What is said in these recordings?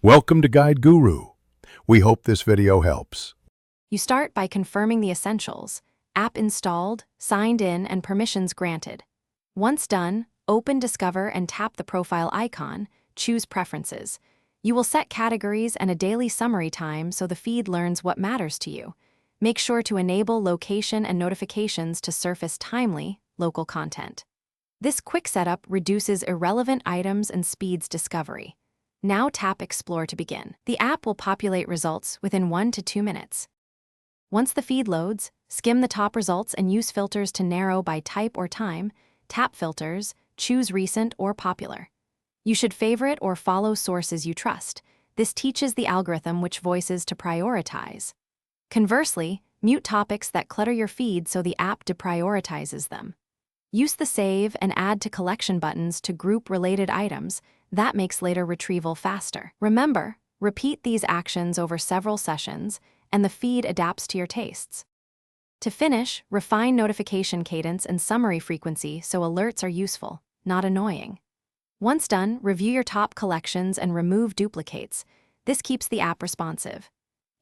Welcome to Guide Guru. We hope this video helps. You start by confirming the essentials: app installed, signed in, and permissions granted. Once done, open Discover and tap the profile icon, choose Preferences. You will set categories and a daily summary time so the feed learns what matters to you. Make sure to enable location and notifications to surface timely, local content. This quick setup reduces irrelevant items and speeds discovery. Now tap Explore to begin. The app will populate results within 1 to 2 minutes. Once the feed loads, skim the top results and use filters to narrow by type or time. Tap Filters, choose Recent or Popular. You should favorite or follow sources you trust. This teaches the algorithm which voices to prioritize. Conversely, mute topics that clutter your feed so the app deprioritizes them. Use the Save and Add to Collection buttons to group related items. That makes later retrieval faster. Remember, repeat these actions over several sessions, and the feed adapts to your tastes. To finish, refine notification cadence and summary frequency so alerts are useful, not annoying. Once done, review your top collections and remove duplicates. This keeps the app responsive.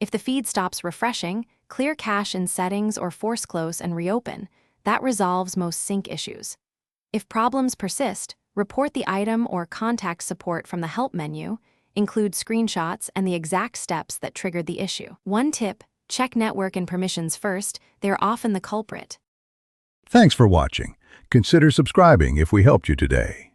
If the feed stops refreshing, clear cache in Settings or force close and reopen. That resolves most sync issues. If problems persist, report the item or contact support from the Help menu. Include screenshots and the exact steps that triggered the issue. One tip: check network and permissions first. They are often the culprit. Thanks for watching. Consider subscribing if we helped you today.